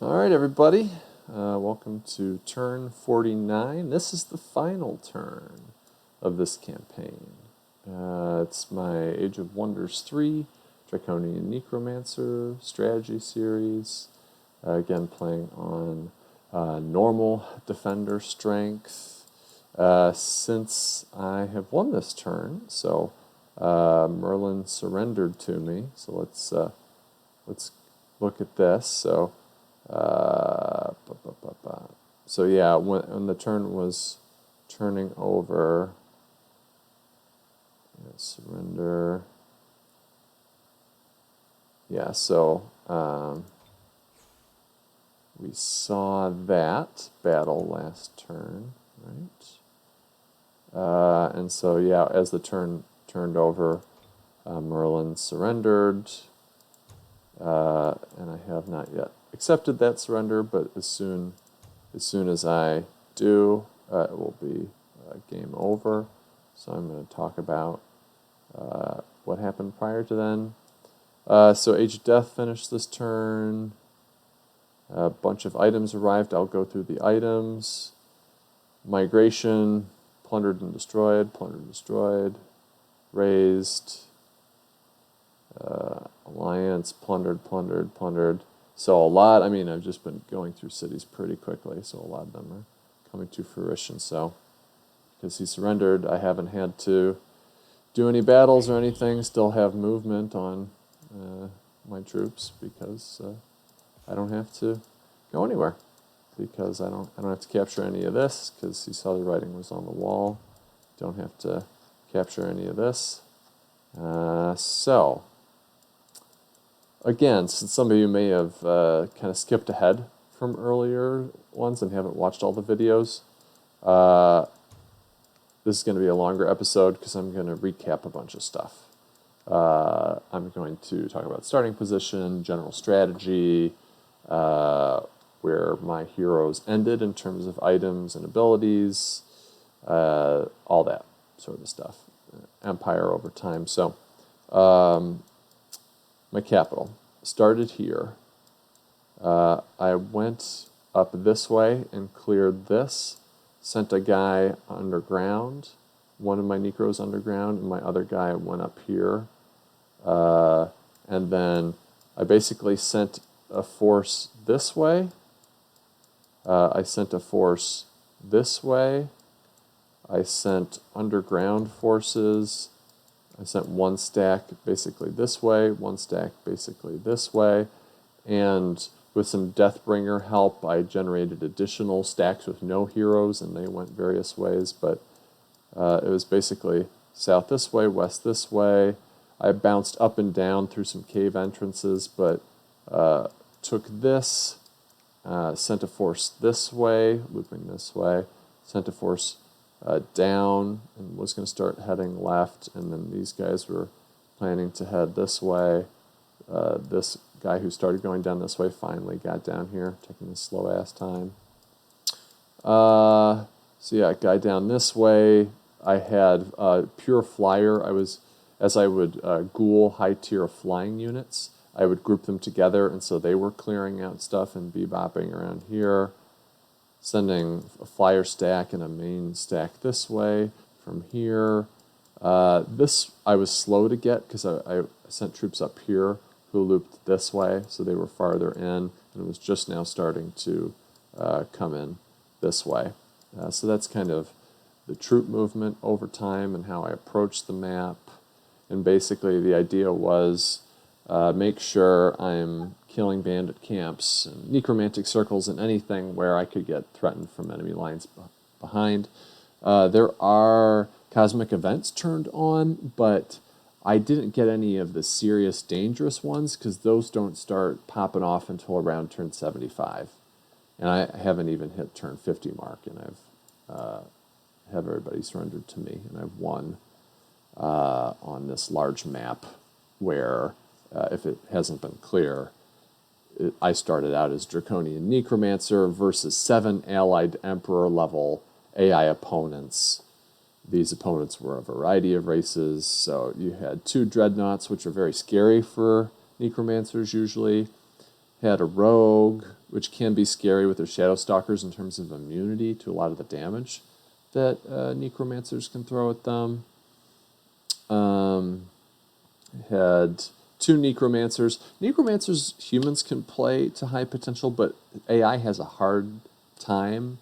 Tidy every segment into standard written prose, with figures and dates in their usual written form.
Alright, everybody. Welcome to turn 49. This is the final turn of this campaign. It's my Age of Wonders 3 Draconian Necromancer strategy series. Again, playing on normal defender strength since I have won this turn. So Merlin surrendered to me. So let's look at this. So yeah, when the turn was turning over, surrender. Yeah, so we saw that battle last turn, right? And so yeah, as the turn turned over, Merlin surrendered, and I have not yet accepted that surrender, but as soon as I do, it will be game over. So I'm going to talk about what happened prior to then. So Age of Death finished this turn. A bunch of items arrived. I'll go through the items. Migration, plundered and destroyed, raised. Alliance, plundered. So a lot, I've just been going through cities pretty quickly, so a lot of them are coming to fruition. So, because he surrendered, I haven't had to do any battles or anything, still have movement on my troops, because I don't have to go anywhere, because I don't have to capture any of this, because he saw the writing was on the wall. Don't have to capture any of this. So, again, since some of you may have kind of skipped ahead from earlier ones and haven't watched all the videos, this is going to be a longer episode because I'm going to recap a bunch of stuff. I'm going to talk about starting position, general strategy, where my heroes ended in terms of items and abilities, all that sort of stuff. Empire over time. So, my capital started here. I went up this way and cleared this, sent a guy underground, one of my Necros underground, and my other guy went up here. And then I basically sent a force this way. I sent a force this way. I sent underground forces. I sent one stack basically this way, one stack basically this way, and with some Deathbringer help, I generated additional stacks with no heroes, and they went various ways, but it was basically south this way, west this way. I bounced up and down through some cave entrances, but took this, sent a force this way, looping this way, sent a force down, and was going to start heading left, and then these guys were planning to head this way. This guy who started going down this way finally got down here, taking his slow-ass time. So yeah, guy down this way. I had pure flyer. As I would ghoul high-tier flying units, I would group them together, and so they were clearing out stuff and bebopping around here, sending a flyer stack and a main stack this way from here. This I was slow to get because I sent troops up here who looped this way, so they were farther in, and it was just now starting to come in this way. So that's kind of the troop movement over time and how I approached the map. And basically the idea was make sure I'm killing bandit camps and necromantic circles and anything where I could get threatened from enemy lines behind. There are cosmic events turned on, but I didn't get any of the serious dangerous ones because those don't start popping off until around turn 75. And I haven't even hit turn 50 mark, and I've have everybody surrendered to me, and I've won on this large map where, if it hasn't been clear, I started out as Draconian Necromancer versus 7 allied Emperor level AI opponents. These opponents were a variety of races, so you had 2 Dreadnoughts, which are very scary for Necromancers usually. Had a Rogue, which can be scary with their Shadow Stalkers in terms of immunity to a lot of the damage that Necromancers can throw at them. Had 2 Necromancers. Necromancers, humans can play to high potential, but AI has a hard time.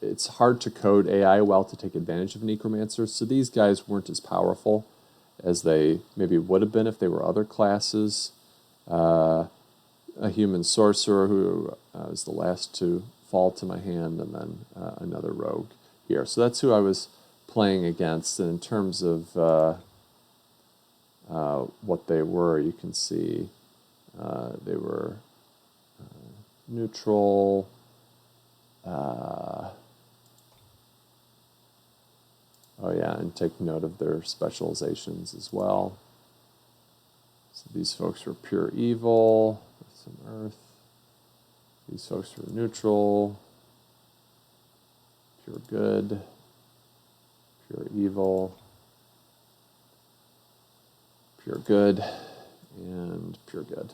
It's hard to code AI well to take advantage of Necromancers, so these guys weren't as powerful as they maybe would have been if they were other classes. A human sorcerer who was the last to fall to my hand, and then another rogue here. So that's who I was playing against, and in terms of what they were, you can see they were neutral. Oh yeah, and take note of their specializations as well. So these folks were pure evil, with some earth. These folks were neutral, pure good, pure evil, pure good, and pure good.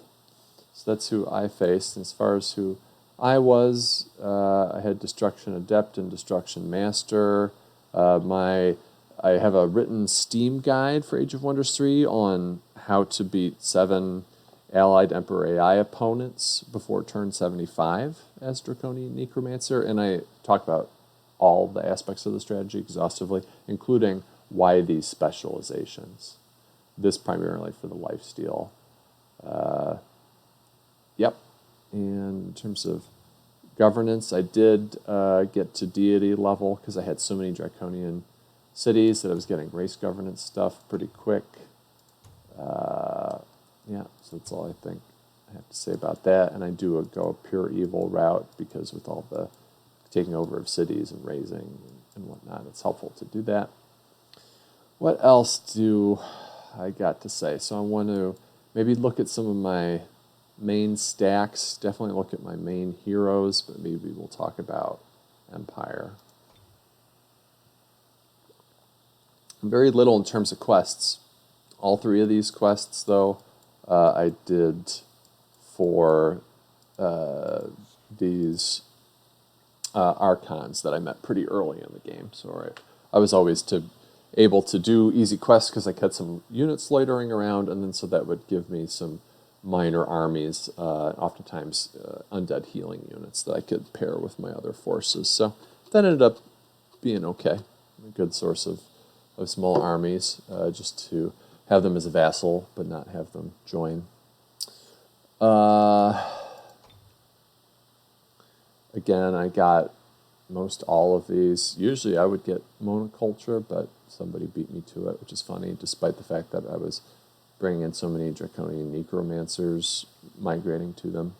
So that's who I faced. And as far as who I was, I had Destruction Adept and Destruction Master. I have a written Steam guide for Age of Wonders 3 on how to beat 7 allied Emperor AI opponents before turn 75 as Draconian Necromancer, and I talk about all the aspects of the strategy exhaustively, including why these specializations. This primarily for the lifesteal. Yep. And in terms of governance, I did get to deity level because I had so many Draconian cities that I was getting race governance stuff pretty quick. Yeah, so that's all I think I have to say about that. And I do go a pure evil route because with all the taking over of cities and raising and whatnot, it's helpful to do that. What else do I got to say? So I want to maybe look at some of my main stacks. Definitely look at my main heroes, but maybe we'll talk about Empire. Very little in terms of quests. All 3 of these quests, though, I did for these archons that I met pretty early in the game. So I was always able to do easy quests because I had some units loitering around, and then so that would give me some minor armies, oftentimes undead healing units that I could pair with my other forces. So that ended up being okay. A good source of small armies, just to have them as a vassal, but not have them join. Again, I got most all of these. Usually I would get monoculture, but somebody beat me to it, which is funny, despite the fact that I was bringing in so many Draconian Necromancers, migrating to them.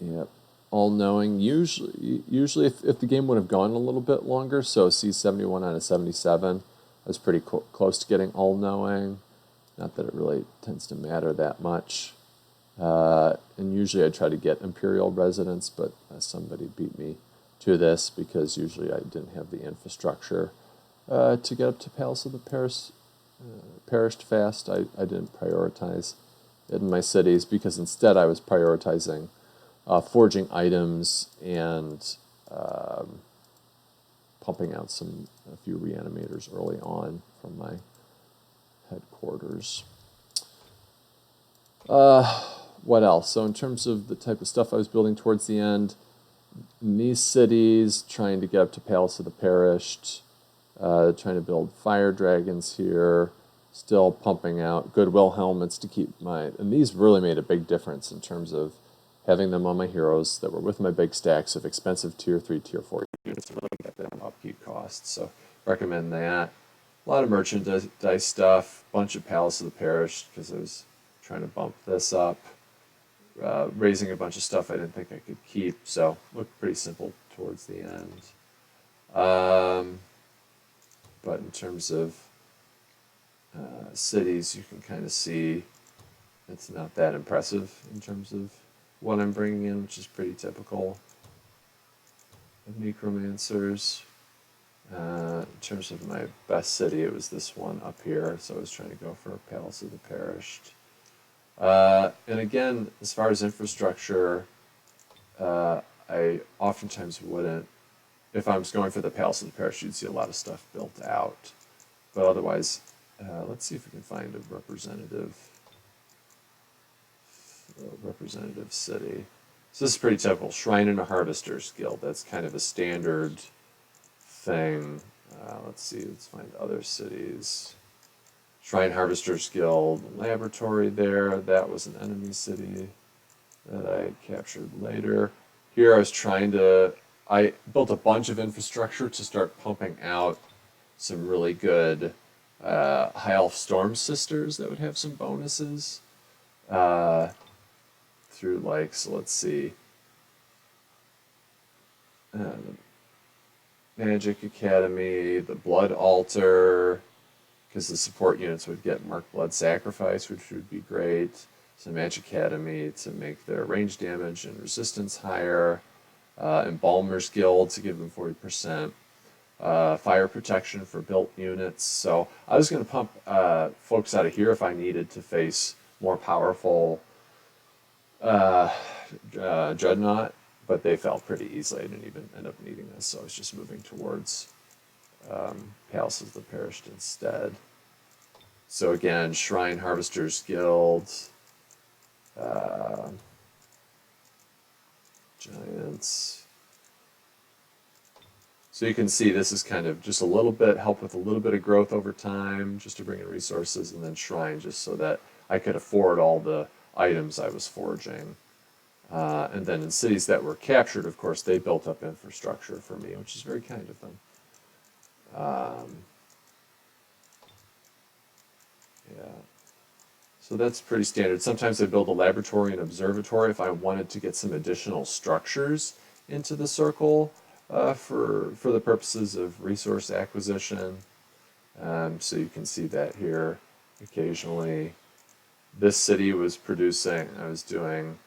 Yep. All-knowing. Usually if the game would have gone a little bit longer, so C71 out of 77, I was pretty close to getting all-knowing. Not that it really tends to matter that much. And usually I try to get Imperial Residence, but somebody beat me to this because usually I didn't have the infrastructure to get up to Palace of the Perished fast. I didn't prioritize it in my cities because instead I was prioritizing forging items and pumping out a few reanimators early on from my headquarters. What else? So in terms of the type of stuff I was building towards the end, in these cities, trying to get up to Palace of the Perished, trying to build fire dragons here, still pumping out goodwill helmets to keep and these really made a big difference in terms of having them on my heroes that were with my big stacks of expensive tier 3, tier 4 units, really get them upkeep costs. So recommend that. A lot of merchandise stuff, bunch of Palace of the Perished because I was trying to bump this up. Raising a bunch of stuff I didn't think I could keep, so looked pretty simple towards the end. But in terms of cities, you can kind of see it's not that impressive in terms of what I'm bringing in, which is pretty typical of Necromancers. In terms of my best city, it was this one up here, so I was trying to go for Palace of the Perished. And again, as far as infrastructure, I oftentimes wouldn't. If I was going for the Palace of the Perished, you'd see a lot of stuff built out. But otherwise, let's see if we can find a representative city. So this is pretty typical. Shrine and a Harvester's Guild. That's kind of a standard thing. Let's see. Let's find other cities. Shrine Harvester's Guild laboratory there. That was an enemy city that I captured later. Here I built a bunch of infrastructure to start pumping out some really good High Elf Storm Sisters that would have some bonuses. Through so let's see. Magic Academy, the Blood Altar, because the support units would get Marked Blood Sacrifice, which would be great. So Magic Academy to make their range damage and resistance higher. Embalmer's Guild to give them 40%. Fire protection for built units. So I was going to pump folks out of here if I needed to face more powerful Dreadnought, but they fell pretty easily. I didn't even end up needing this, so I was just moving towards Palaces of the Perished instead. So again, Shrine Harvester's Guild, Giants. So you can see this is kind of just a little bit, help with a little bit of growth over time, just to bring in resources, and then Shrine just so that I could afford all the items I was forging. And then in cities that were captured, of course, they built up infrastructure for me, which is very kind of them. Yeah. So that's pretty standard. Sometimes I build a laboratory and observatory if I wanted to get some additional structures into the circle for the purposes of resource acquisition. So you can see that here occasionally. This city was producing, I was doing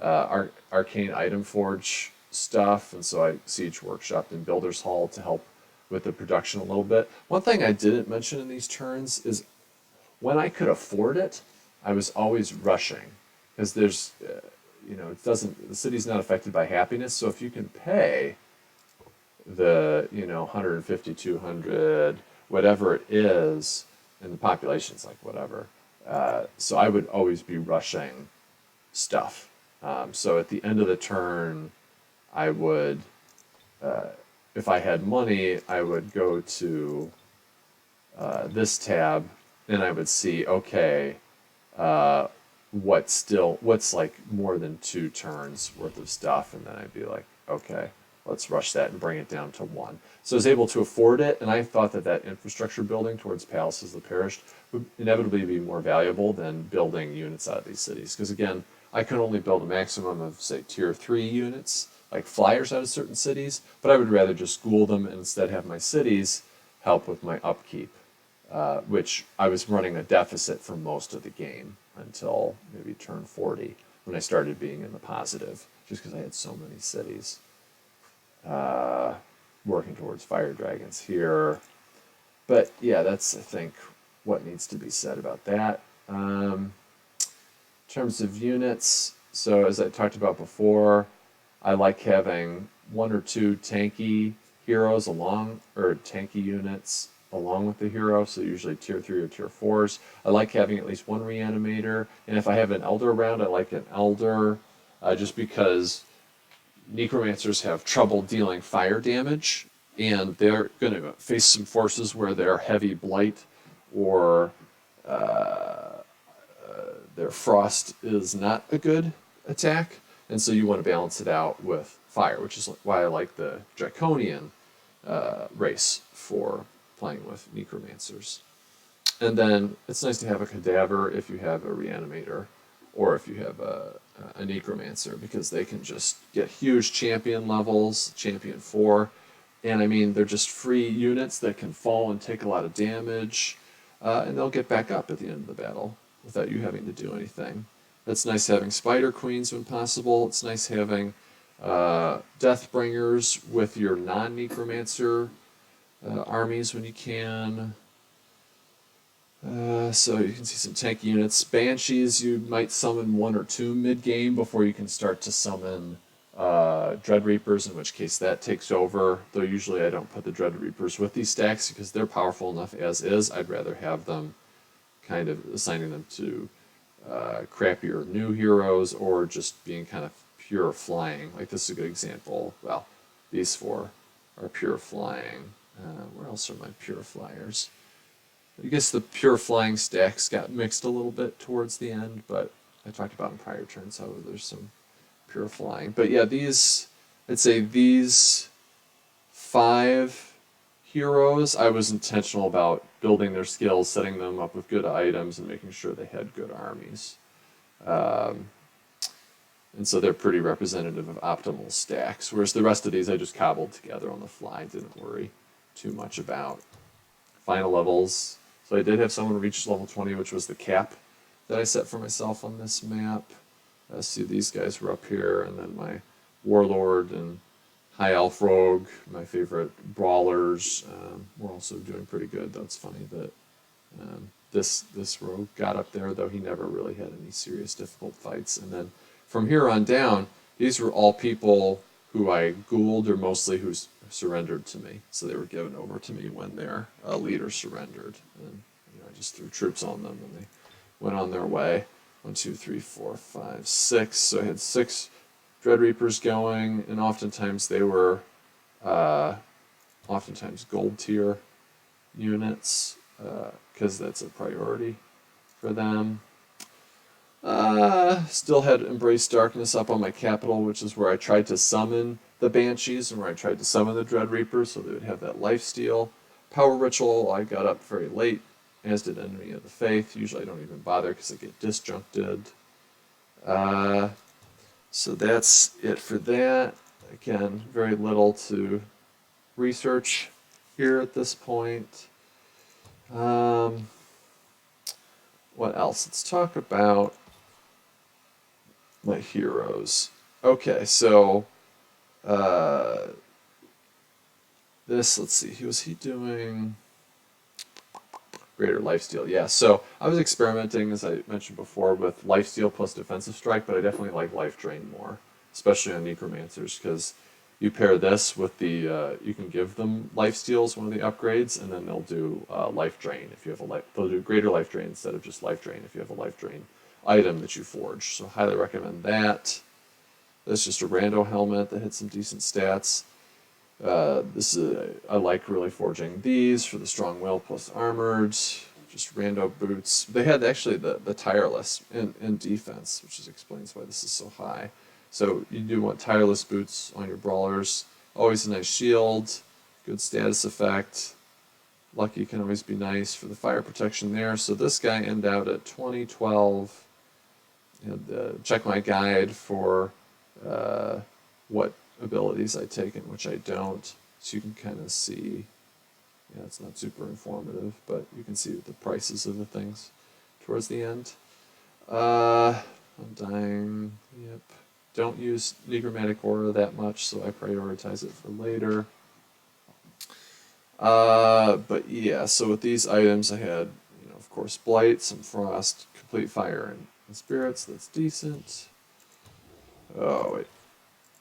arcane item forge stuff, and so I siege workshopped in Builder's Hall to help with the production a little bit. One thing I didn't mention in these turns is when I could afford it, I was always rushing because there's, the city's not affected by happiness. So if you can pay the, 150, 200, whatever it is, and the population's like whatever. So I would always be rushing stuff. So at the end of the turn, I would, if I had money, I would go to this tab and I would see, okay, what's like more than 2 turns worth of stuff, and then I'd be like, okay, let's rush that and bring it down to 1. So I was able to afford it, and I thought that infrastructure building towards Palaces of the Perished would inevitably be more valuable than building units out of these cities. Because again, I could only build a maximum of, say, tier 3 units, like flyers out of certain cities, but I would rather just school them and instead have my cities help with my upkeep, which I was running a deficit for most of the game until maybe turn 40, when I started being in the positive, just because I had so many cities. Working towards fire dragons here. But yeah, that's, I think, what needs to be said about that. In terms of units, so as I talked about before, I like having 1 or 2 tanky heroes tanky units along with the hero, so usually tier 3 or tier 4s. I like having at least 1 reanimator, and if I have an elder around, I like an elder, just because necromancers have trouble dealing fire damage, and they're going to face some forces where their heavy blight or their frost is not a good attack, and so you want to balance it out with fire, which is why I like the Draconian race for playing with necromancers. And then it's nice to have a cadaver if you have a reanimator, or if you have a necromancer, because they can just get huge champion levels, champion 4, and I mean they're just free units that can fall and take a lot of damage, and they'll get back up at the end of the battle without you having to do anything. It's nice having spider queens when possible. It's nice having Deathbringers with your non-necromancer armies when you can. So you can see some tanky units. Banshees, you might summon 1 or 2 mid-game before you can start to summon Dread Reapers, in which case that takes over. Though usually I don't put the Dread Reapers with these stacks because they're powerful enough as is. I'd rather have them kind of assigning them to crappier new heroes or just being kind of pure flying. Like this is a good example. Well, these 4 are pure flying. Where else are my pure flyers? I guess the pure flying stacks got mixed a little bit towards the end, but I talked about in prior turns how there's some pure flying. But yeah, I'd say these 5 heroes, I was intentional about building their skills, setting them up with good items, and making sure they had good armies. And so they're pretty representative of optimal stacks, whereas the rest of these I just cobbled together on the fly, didn't worry too much about. Final levels. So I did have someone reach level 20, which was the cap that I set for myself on this map. See, these guys were up here, and then my Warlord and High Elf Rogue, my favorite brawlers, were also doing pretty good. That's funny that this rogue got up there, though he never really had any serious difficult fights. And then from here on down, these were all people who I ghouled or mostly who surrendered to me. So they were given over to me when their leader surrendered. And I just threw troops on them and they went on their way. 1, 2, 3, 4, 5, 6. So I had 6 Dread Reapers going, and oftentimes they were oftentimes gold tier units because that's a priority for them. Still had Embrace Darkness up on my capital, which is where I tried to summon the Banshees and where I tried to summon the Dread Reapers so they would have that lifesteal. Power Ritual I got up very late, as did Enemy of the Faith. Usually I don't even bother because I get disjuncted. So that's it for that. Again, very little to research here at this point. What else? Let's talk about my heroes. Okay, so let's see, was he doing greater lifesteal? Yeah, so I was experimenting, as I mentioned before, with lifesteal plus defensive strike, but I definitely like life drain more, especially on necromancers, because you pair this with the you can give them lifesteal as one of the upgrades, and then they'll do life drain if you have they'll do greater life drain instead of just life drain if you have a life drain item that you forge. So highly recommend that. That's just a rando helmet that hits some decent stats. I like really forging these for the strong will plus armored, just rando boots. They had actually the tireless in defense, which explains why this is so high. So you do want tireless boots on your brawlers. Always a nice shield, good status effect. Lucky can always be nice for the fire protection there. So this guy ended out at 2012. And check my guide for what abilities I take and which I don't, so you can kind of see. Yeah, it's not super informative, but you can see the prices of the things towards the end. Undying, yep. Don't use Necromantic Aura that much, so I prioritize it for later. But yeah, so with these items I had, of course, Blight, some Frost, Complete Fire, and Spirits. That's decent. Oh, wait.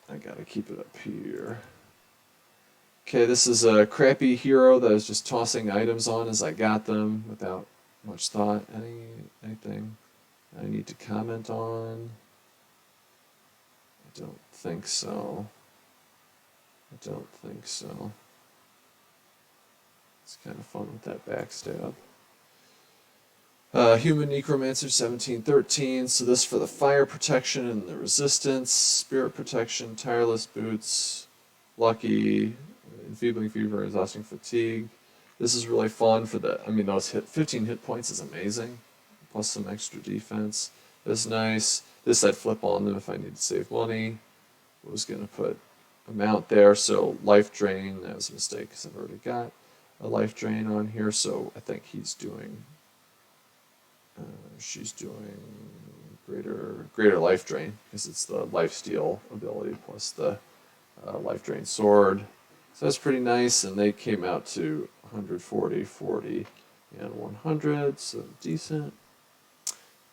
I gotta keep it up here. Okay, this is a crappy hero that I was just tossing items on as I got them without much thought. Anything I need to comment on? I don't think so. It's kind of fun with that backstab. Human Necromancer 1713, so this for the fire protection and the resistance, spirit protection, tireless boots, lucky, enfeebling fever, exhausting fatigue. This is really fun for those 15 hit points is amazing, plus some extra defense. This is nice. This I'd flip on them if I need to save money. I was going to put amount there, so life drain, that was a mistake because I've already got a life drain on here, so I think he's doing... she's doing greater life drain because it's the lifesteal ability plus the life drain sword. So that's pretty nice, and they came out to 140, 40, and 100, so decent.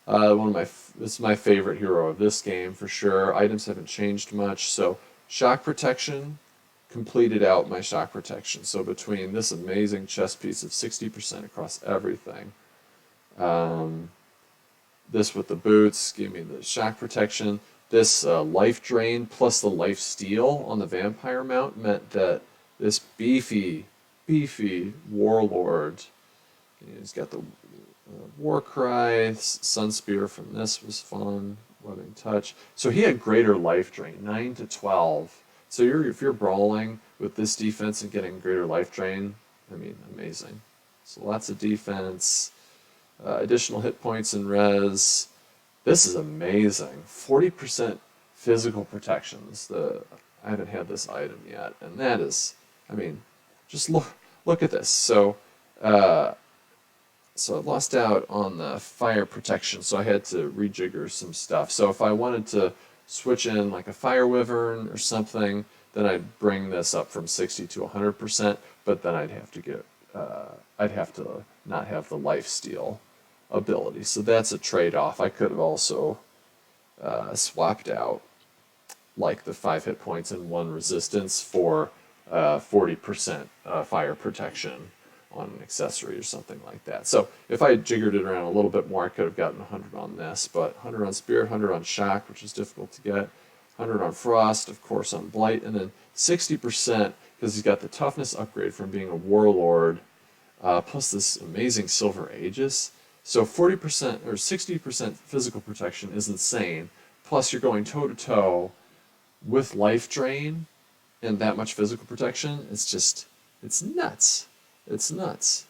This is my favorite hero of this game for sure. Items haven't changed much, so shock protection completed out my shock protection. So between this amazing chest piece of 60% across everything, um, this with the boots gave me the shock protection. This life drain plus the life steal on the vampire mount meant that this beefy warlord, he's got the war cry, sun spear from this was fun, webbing touch. So he had greater life drain, 9 to 12. So if you're brawling with this defense and getting greater life drain, I mean, amazing. So lots of defense, additional hit points and res. This is amazing. 40% physical protections. I haven't had this item yet, and that is, I mean, just look at this. So I lost out on the fire protection, so I had to rejigger some stuff. So if I wanted to switch in like a fire wyvern or something, then I'd bring this up from 60 to 100%, but then I'd have to not have the life steal ability. So that's a trade-off. I could have also swapped out like the 5 hit points and 1 resistance for 40% fire protection on an accessory or something like that. So if I had jiggered it around a little bit more, I could have gotten 100 on this, but 100 on Spirit, 100 on Shock, which is difficult to get, 100 on Frost, of course on Blight, and then 60% because he's got the toughness upgrade from being a Warlord, plus this amazing Silver Aegis. So 40% or 60% physical protection is insane, plus you're going toe-to-toe with life drain and that much physical protection. It's nuts. It's nuts.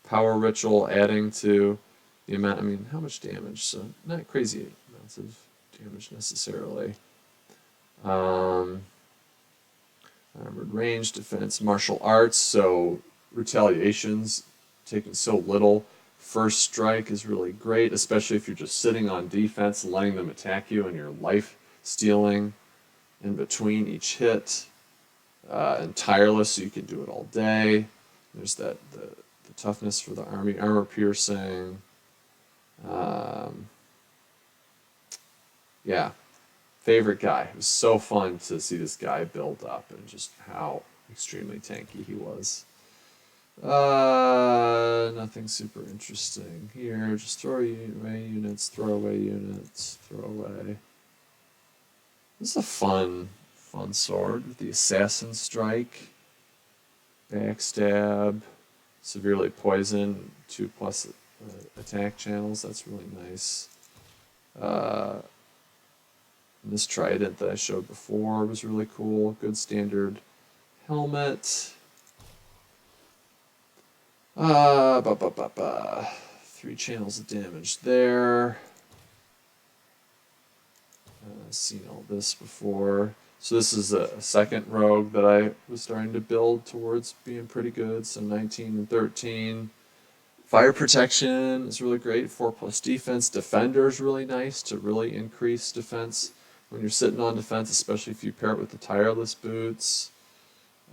Power Ritual adding to the amount, I mean, how much damage? So not crazy amounts of damage necessarily. Armored range, defense, martial arts, so retaliations, taking so little. First strike is really great, especially if you're just sitting on defense and letting them attack you and you're life stealing in between each hit. And tireless, so you can do it all day. There's the toughness for the army, armor piercing. Yeah, favorite guy. It was so fun to see this guy build up and just how extremely tanky he was. Nothing super interesting here. Just throw away units, throw away units, throw away. This is a fun sword with the Assassin Strike, Backstab, Severely Poison, 2+ attack channels. That's really nice. This Trident that I showed before was really cool. Good standard helmet. 3 channels of damage there. Seen all this before. So this is a second rogue that I was starting to build towards being pretty good. So 19 and 13. Fire protection is really great. 4+ defense. Defender is really nice to really increase defense when you're sitting on defense, especially if you pair it with the tireless boots.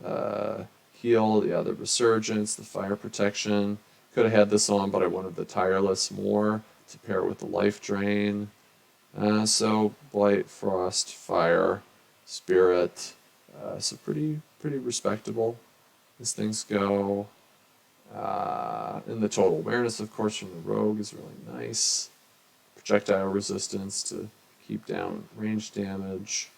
Heal, the resurgence, the fire protection. Could have had this on, but I wanted the tireless more to pair it with the life drain. So Blight, Frost, Fire, Spirit. So pretty respectable as things go. And the total awareness, of course, from the rogue is really nice. Projectile resistance to keep down range damage.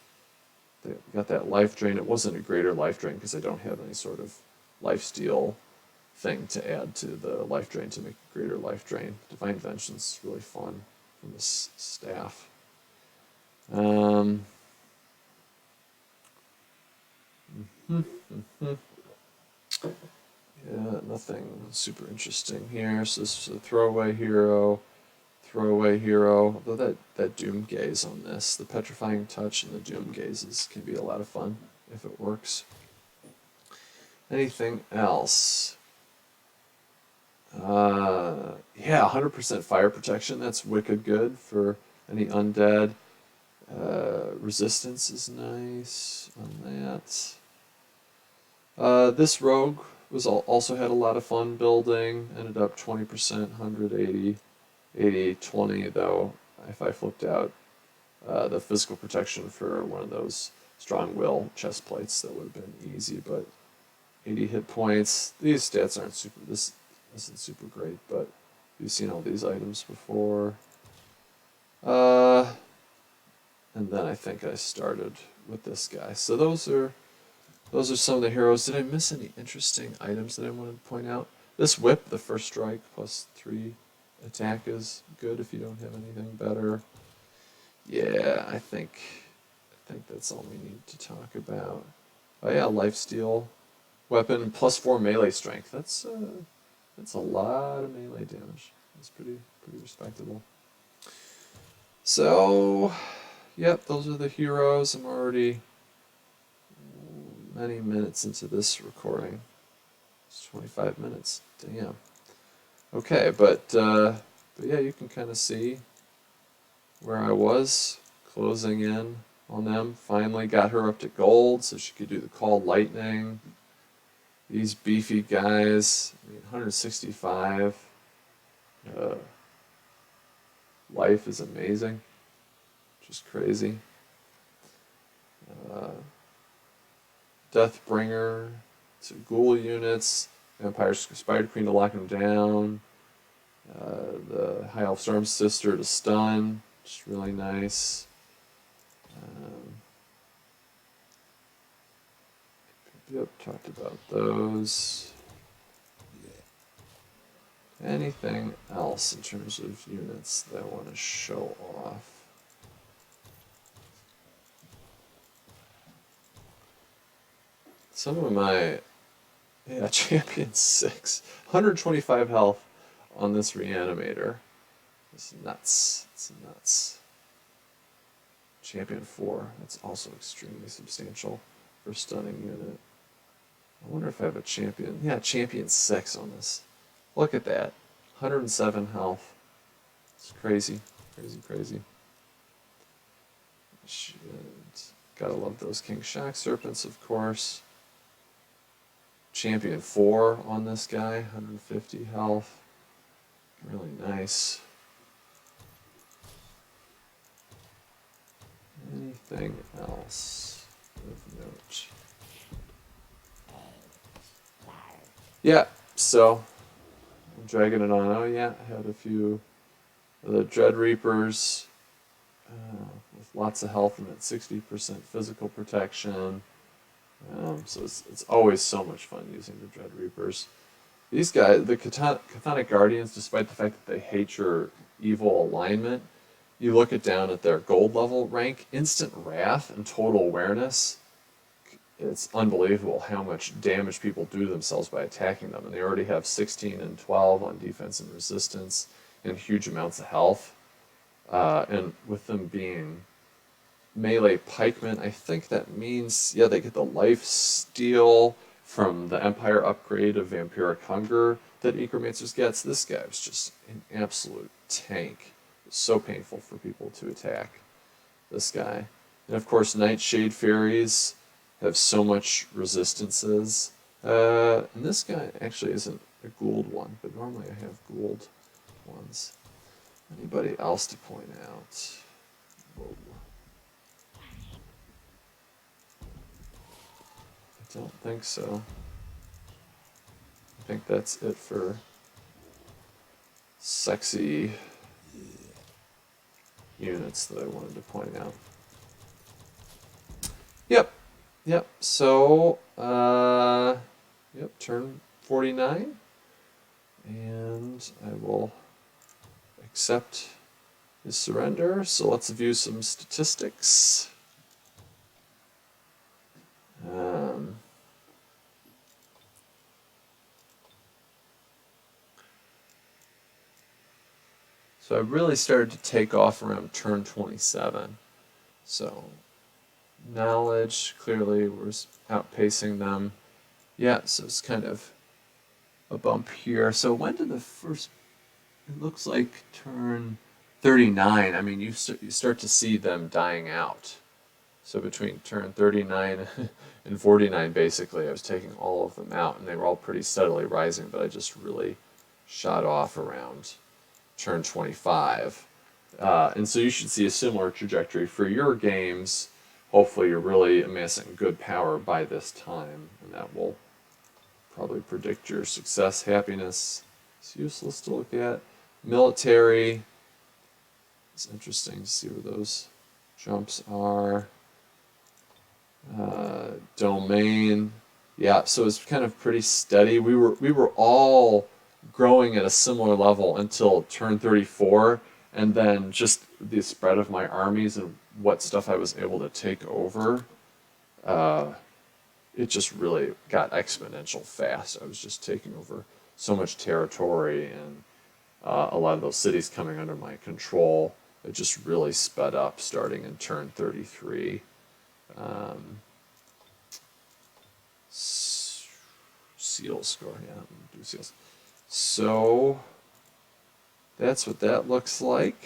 They got that life drain. It wasn't a greater life drain because I don't have any sort of life steal thing to add to the life drain to make a greater life drain. Divine Vengeance is really fun from this staff. Yeah, nothing super interesting here. So this is a throwaway hero. Although that Doom Gaze on this, the Petrifying Touch and the Doom Gazes can be a lot of fun if it works. Anything else? Yeah, 100% fire protection. That's wicked good for any undead. Resistance is nice on that. This rogue also had a lot of fun building. Ended up 20%, 180, 80, 20 though. If I flipped out the physical protection for one of those strong will chest plates, that would have been easy. But 80 hit points. These stats aren't super. This isn't super great, but you've seen all these items before. And then I think I started with this guy. So those are some of the heroes. Did I miss any interesting items that I wanted to point out? This whip, the first strike, +3 attack is good if you don't have anything better. Yeah, I think that's all we need to talk about. Oh yeah, lifesteal weapon, +4 melee strength. That's a lot of melee damage. That's pretty respectable. So, yep, those are the heroes. I'm already many minutes into this recording. It's 25 minutes. Damn. Okay, but yeah, you can kind of see where I was closing in on them. Finally got her up to gold so she could do the Call Lightning. These beefy guys, 165. Life is amazing. Just crazy. Deathbringer to ghoul units. Vampire Spider Queen to lock him down. The High Elf Storm Sister to stun. Just really nice. Yep, talked about those. Anything else in terms of units that I want to show off? Some of my, Champion 6. 125 health on this Reanimator. It's nuts. It's nuts. Champion 4. That's also extremely substantial for stunning unit. I wonder if I have a champion. Yeah, Champion 6 on this. Look at that. 107 health. It's crazy. Crazy. Gotta love those King Shock Serpents, of course. Champion 4 on this guy. 150 health. Really nice. Anything else of note? Yeah, so I'm dragging it on. Oh yeah, I had a few of the Dread Reapers with lots of health and that 60% physical protection. So it's always so much fun using the Dread Reapers. These guys, the Chthonic Guardians, despite the fact that they hate your evil alignment, you look it down at their gold level rank, instant wrath and total awareness. It's unbelievable how much damage people do to themselves by attacking them. And they already have 16 and 12 on defense and resistance and huge amounts of health. And with them being melee pikemen, I think that means, they get the life steal from the Empire upgrade of Vampiric Hunger that Necromancers gets. This guy was just an absolute tank. It's so painful for people to attack this guy. And of course, Nightshade Fairies have so much resistances. And this guy actually isn't a Gould one, but normally I have Gould ones. Anybody else to point out? Whoa. I don't think so. I think that's it for sexy units that I wanted to point out. Yep, so, turn 49, and I will accept his surrender. So let's view some statistics. So I really started to take off around turn 27. So knowledge, clearly we're outpacing them. Yeah, so it's kind of a bump here. So when did the first, it looks like turn 39. I mean, you start to see them dying out. So between turn 39 and 49, basically, I was taking all of them out, and they were all pretty steadily rising, but I just really shot off around turn 25. And so you should see a similar trajectory for your games. Hopefully you're really amassing good power by this time, and that will probably predict your success. Happiness is useless to look at. Military, it's interesting to see where those jumps are. Domain, yeah, so it's kind of pretty steady. We were all growing at a similar level until turn 34, and then just the spread of my armies and what stuff I was able to take over, it just really got exponential fast. I was just taking over so much territory, and a lot of those cities coming under my control. It just really sped up starting in turn 33. Seal score, yeah, do seals. So that's what that looks like.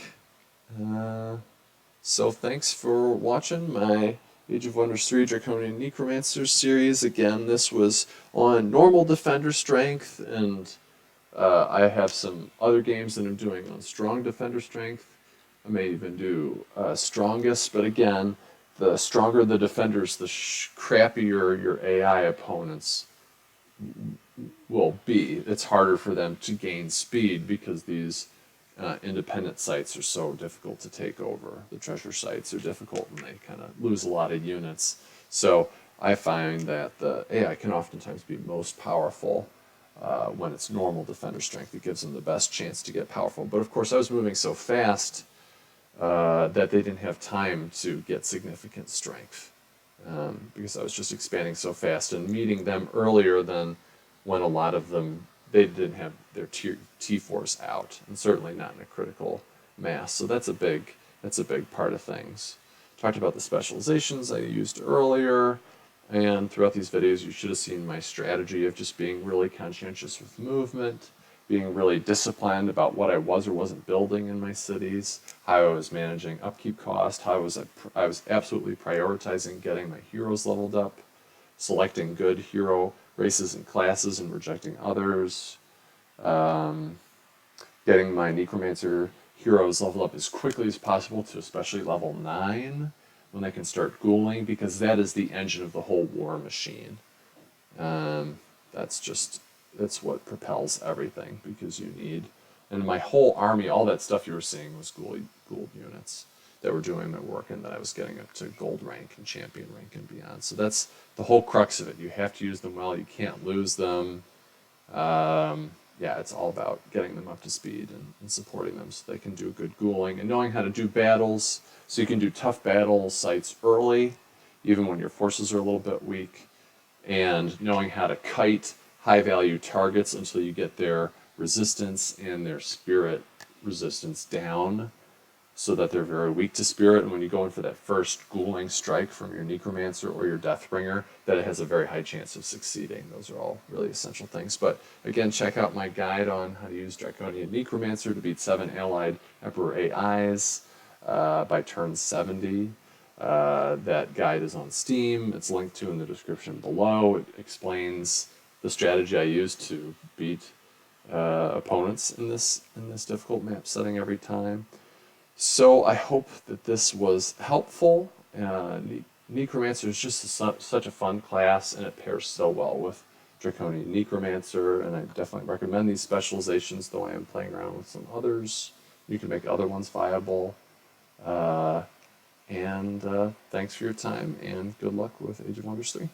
So thanks for watching my Age of Wonders 3 Draconian Necromancer series. Again, this was on normal defender strength, and I have some other games that I'm doing on strong defender strength. I may even do strongest, but again, the stronger the defenders, the crappier your AI opponents will be. It's harder for them to gain speed because these independent sites are so difficult to take over. The treasure sites are difficult, and they kind of lose a lot of units. So I find that the AI can oftentimes be most powerful when it's normal defender strength. It gives them the best chance to get powerful. But of course, I was moving so fast that they didn't have time to get significant strength because I was just expanding so fast and meeting them earlier than when a lot of them, they didn't have their T-force out, and certainly not in a critical mass. So that's a big part of things. Talked about the specializations I used earlier, and throughout these videos you should have seen my strategy of just being really conscientious with movement, being really disciplined about what I was or wasn't building in my cities, how I was managing upkeep cost, how I was absolutely prioritizing getting my heroes leveled up, selecting good hero races and classes and rejecting others, getting my Necromancer heroes leveled up as quickly as possible to especially level 9 when they can start ghouling, because that is the engine of the whole war machine. That's what propels everything, because you need, and my whole army, all that stuff you were seeing was Ghoul units that were doing my work, and that I was getting up to gold rank and champion rank and beyond. So that's the whole crux of it. You have to use them well. You can't lose them. Yeah, it's all about getting them up to speed and supporting them so they can do good ghouling, and knowing how to do battles so you can do tough battle sites early, even when your forces are a little bit weak, and knowing how to kite high-value targets until you get their resistance and their spirit resistance down so that they're very weak to spirit, and when you go in for that first ghouling strike from your Necromancer or your Deathbringer, that it has a very high chance of succeeding. Those are all really essential things. But again, check out my guide on how to use Draconian Necromancer to beat 7 allied Emperor AIs by turn 70. That guide is on Steam. It's linked to in the description below. It explains the strategy I use to beat opponents in this difficult map setting every time. So I hope that this was helpful. Necromancer is just such a fun class, and it pairs so well with Draconian Necromancer, and I definitely recommend these specializations, though I am playing around with some others. You can make other ones viable. And thanks for your time, and good luck with Age of Wonders 3.